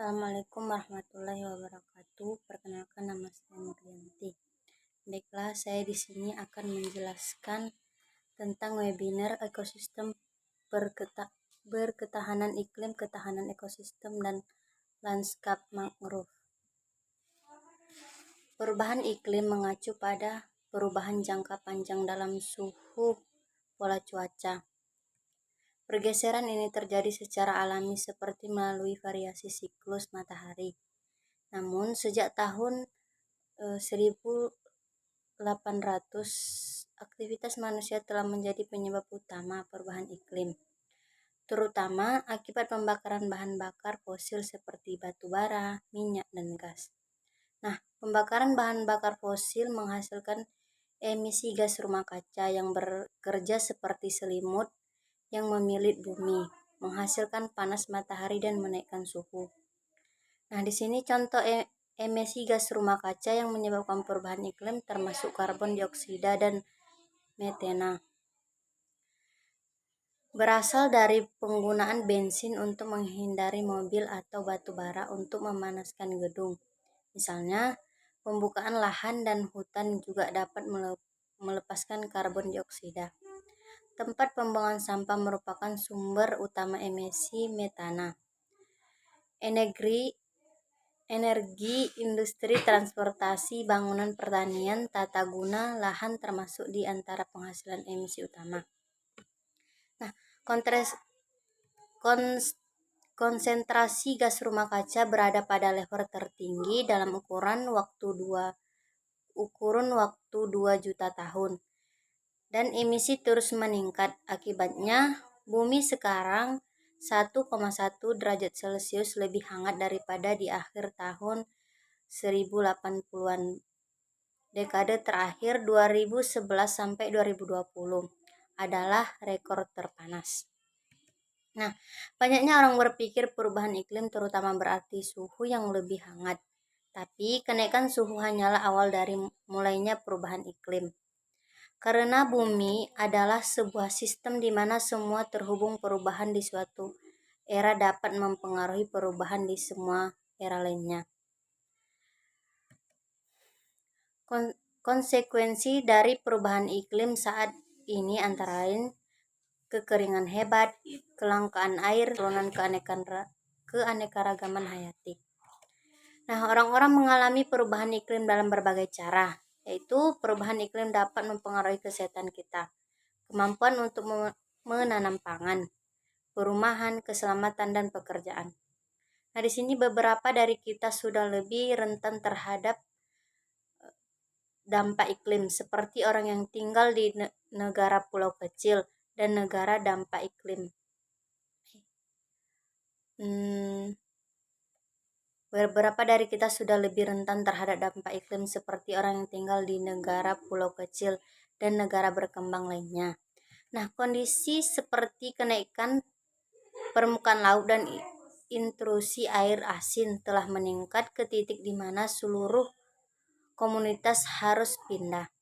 Assalamualaikum warahmatullahi wabarakatuh. Perkenalkan, nama saya Nurlianti. Baiklah, saya di sini akan menjelaskan tentang webinar ekosistem berketahanan iklim, ketahanan ekosistem, dan lanskap mangrove. Perubahan iklim mengacu pada perubahan jangka panjang dalam suhu pola cuaca. Pergeseran ini terjadi secara alami seperti melalui variasi siklus matahari. Namun sejak tahun 1800, aktivitas manusia telah menjadi penyebab utama perubahan iklim, terutama akibat pembakaran bahan bakar fosil seperti batu bara, minyak, dan gas. Nah, pembakaran bahan bakar fosil menghasilkan emisi gas rumah kaca yang bekerja seperti selimut yang memilit bumi, menghasilkan panas matahari dan menaikkan suhu. Nah, di sini contoh emisi gas rumah kaca yang menyebabkan perubahan iklim termasuk karbon dioksida dan metana. Berasal dari penggunaan bensin untuk menghindari mobil atau batu bara untuk memanaskan gedung. Misalnya, pembukaan lahan dan hutan juga dapat melepaskan karbon dioksida. Tempat pembuangan sampah merupakan sumber utama emisi metana. Energi, industri, transportasi, bangunan, pertanian, tata guna lahan termasuk di antara penghasilan emisi utama. Nah, konsentrasi gas rumah kaca berada pada level tertinggi dalam kurun waktu 2 juta tahun. Dan emisi terus meningkat. Akibatnya, bumi sekarang 1,1 derajat Celcius lebih hangat daripada di akhir tahun 1080-an. Dekade terakhir 2011 sampai 2020 adalah rekor terpanas. Nah, banyaknya orang berpikir perubahan iklim terutama berarti suhu yang lebih hangat. Tapi kenaikan suhu hanyalah awal dari mulainya perubahan iklim. Karena bumi adalah sebuah sistem di mana semua terhubung, perubahan di suatu era dapat mempengaruhi perubahan di semua era lainnya. Konsekuensi dari perubahan iklim saat ini antara lain kekeringan hebat, kelangkaan air, turunan keanekaragaman hayati. Nah, orang-orang mengalami perubahan iklim dalam berbagai cara, yaitu perubahan iklim dapat mempengaruhi kesehatan kita, kemampuan untuk menanam pangan, perumahan, keselamatan, dan pekerjaan. Nah, di sini beberapa dari kita sudah lebih rentan terhadap dampak iklim, seperti orang yang tinggal di negara pulau kecil dan negara dampak iklim. Beberapa dari kita sudah lebih rentan terhadap dampak iklim seperti orang yang tinggal di negara pulau kecil dan negara berkembang lainnya. Nah, kondisi seperti kenaikan permukaan laut dan intrusi air asin telah meningkat ke titik di mana seluruh komunitas harus pindah.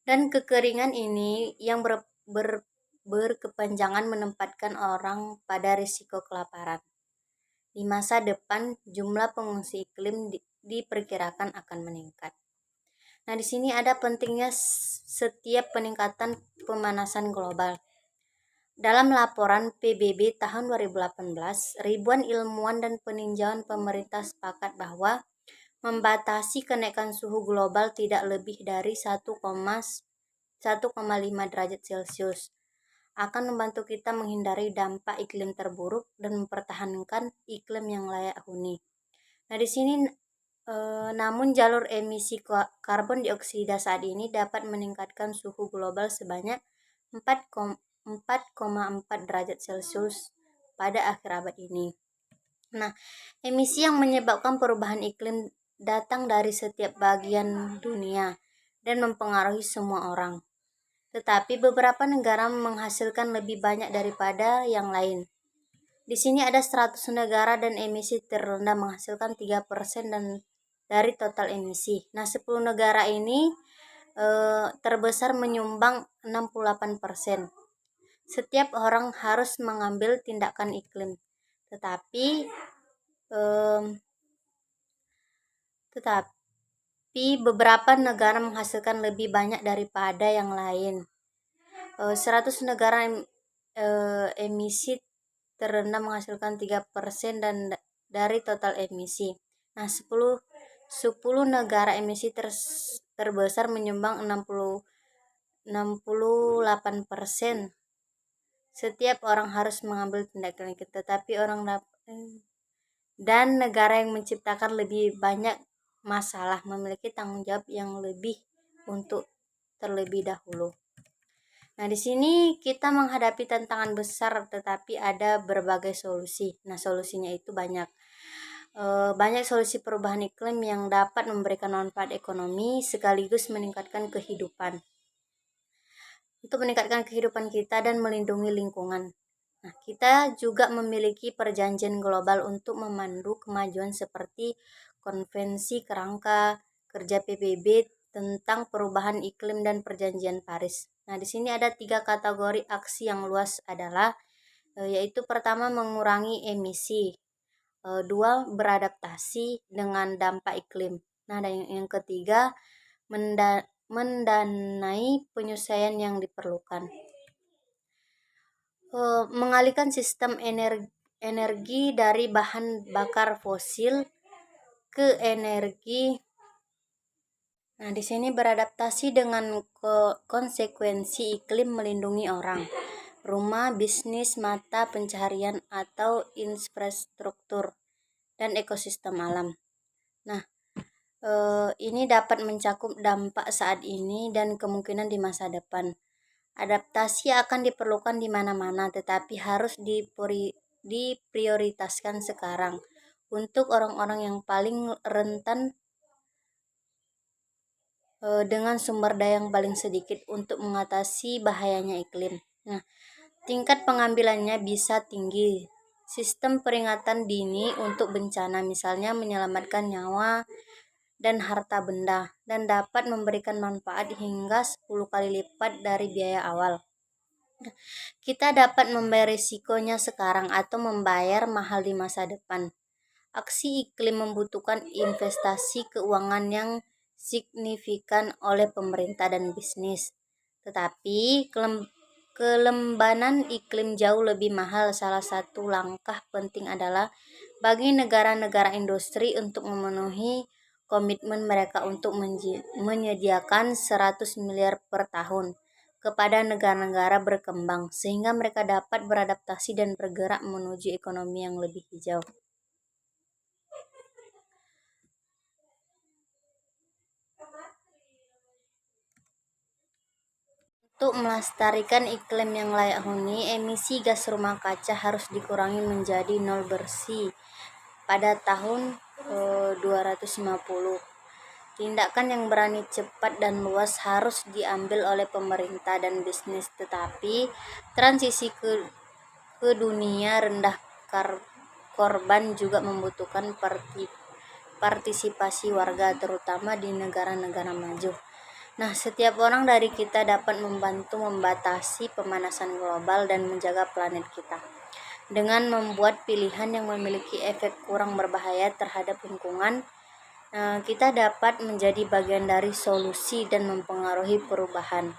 Dan kekeringan ini yang berkepanjangan menempatkan orang pada risiko kelaparan. Di masa depan, jumlah pengungsi iklim diperkirakan akan meningkat. Nah, di sini ada pentingnya setiap peningkatan pemanasan global. Dalam laporan PBB tahun 2018, ribuan ilmuwan dan peninjauan pemerintah sepakat bahwa membatasi kenaikan suhu global tidak lebih dari 1,5 derajat Celcius akan membantu kita menghindari dampak iklim terburuk dan mempertahankan iklim yang layak huni. Nah, di sini namun jalur emisi karbon dioksida saat ini dapat meningkatkan suhu global sebanyak 4,4 derajat Celcius pada akhir abad ini. Nah, emisi yang menyebabkan perubahan iklim datang dari setiap bagian dunia dan mempengaruhi semua orang. Tetapi beberapa negara menghasilkan lebih banyak daripada yang lain. Di sini ada 100 negara dan emisi terendah menghasilkan 3% dari total emisi. Nah, 10 negara ini terbesar menyumbang 68%. Setiap orang harus mengambil tindakan iklim. Tetapi Tetapi beberapa negara menghasilkan lebih banyak daripada yang lain. 100 negara emisi terendah menghasilkan 3% dan dari total emisi. Nah, 10 negara emisi terbesar menyumbang 68%. Setiap orang harus mengambil tindakan, tetapi dan negara yang menciptakan lebih banyak masalah memiliki tanggung jawab yang lebih untuk terlebih dahulu. Nah, di sini kita menghadapi tantangan besar, tetapi ada berbagai solusi. Nah, solusinya itu banyak. Banyak solusi perubahan iklim yang dapat memberikan manfaat ekonomi sekaligus meningkatkan kehidupan. Untuk meningkatkan kehidupan kita dan melindungi lingkungan. Nah, kita juga memiliki perjanjian global untuk memandu kemajuan seperti Konvensi Kerangka Kerja PBB tentang perubahan iklim dan Perjanjian Paris. Nah, di sini ada 3 kategori aksi yang luas adalah yaitu pertama mengurangi emisi, 2 beradaptasi dengan dampak iklim. Nah, dan yang ketiga mendanai penyesuaian yang diperlukan. Mengalihkan sistem energi dari bahan bakar fosil ke energi. Nah, di sini beradaptasi dengan konsekuensi iklim melindungi orang, rumah, bisnis, mata pencaharian atau infrastruktur dan ekosistem alam. Nah, ini dapat mencakup dampak saat ini dan kemungkinan di masa depan. Adaptasi akan diperlukan di mana-mana, tetapi harus diprioritaskan sekarang untuk orang-orang yang paling rentan dengan sumber daya yang paling sedikit untuk mengatasi bahayanya iklim. Nah, tingkat pengambilannya bisa tinggi. Sistem peringatan dini untuk bencana misalnya menyelamatkan nyawa dan harta benda dan dapat memberikan manfaat hingga 10 kali lipat dari biaya awal. Kita dapat membayar risikonya sekarang atau membayar mahal di masa depan. Aksi iklim membutuhkan investasi keuangan yang signifikan oleh pemerintah dan bisnis. Tetapi kelembanan iklim jauh lebih mahal. Salah satu langkah penting adalah bagi negara-negara industri untuk memenuhi komitmen mereka untuk menyediakan 100 miliar per tahun kepada negara-negara berkembang sehingga mereka dapat beradaptasi dan bergerak menuju ekonomi yang lebih hijau. Untuk melestarikan iklim yang layak huni, emisi gas rumah kaca harus dikurangi menjadi nol bersih pada tahun 2050. Tindakan yang berani, cepat, dan luas harus diambil oleh pemerintah dan bisnis, tetapi transisi ke dunia rendah korban juga membutuhkan partisipasi warga, terutama di negara-negara maju. Nah, setiap orang dari kita dapat membantu membatasi pemanasan global dan menjaga planet kita. Dengan membuat pilihan yang memiliki efek kurang berbahaya terhadap lingkungan, kita dapat menjadi bagian dari solusi dan mempengaruhi perubahan.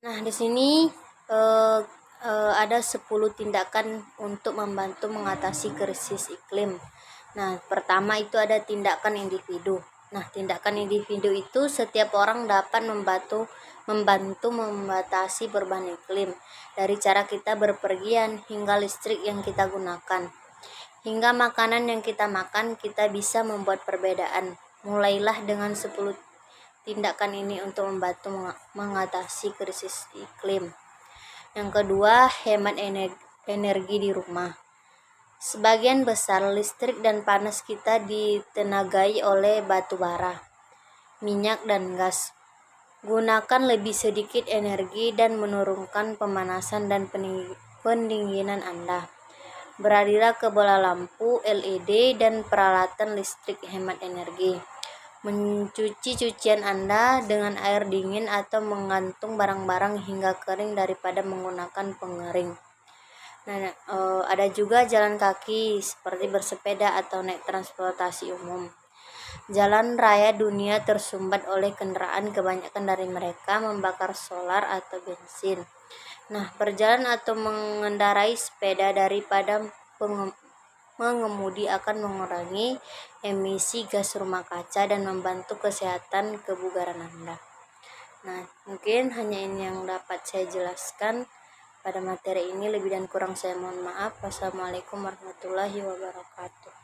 Nah, di sini ada 10 tindakan untuk membantu mengatasi krisis iklim. Nah, pertama itu ada tindakan individu. Nah, tindakan individu itu setiap orang dapat membantu membatasi perubahan iklim, dari cara kita berpergian hingga listrik yang kita gunakan, hingga makanan yang kita makan. Kita bisa membuat perbedaan. Mulailah dengan 10 tindakan ini untuk membantu mengatasi krisis iklim. Yang kedua, hemat energi di rumah. Sebagian besar listrik dan panas kita ditenagai oleh batu bara, minyak, dan gas. Gunakan lebih sedikit energi dan menurunkan pemanasan dan pendinginan Anda. Beralihlah ke bola lampu LED dan peralatan listrik hemat energi. Mencuci cucian Anda dengan air dingin atau menggantung barang-barang hingga kering daripada menggunakan pengering. Nah, ada juga jalan kaki seperti bersepeda atau naik transportasi umum. Jalan raya dunia tersumbat oleh kendaraan, kebanyakan dari mereka membakar solar atau bensin. Nah, berjalan atau mengendarai sepeda daripada mengemudi akan mengurangi emisi gas rumah kaca dan membantu kesehatan kebugaran Anda. Nah, mungkin hanya ini yang dapat saya jelaskan pada materi ini. Lebih dan kurang saya mohon maaf. Wassalamualaikum warahmatullahi wabarakatuh.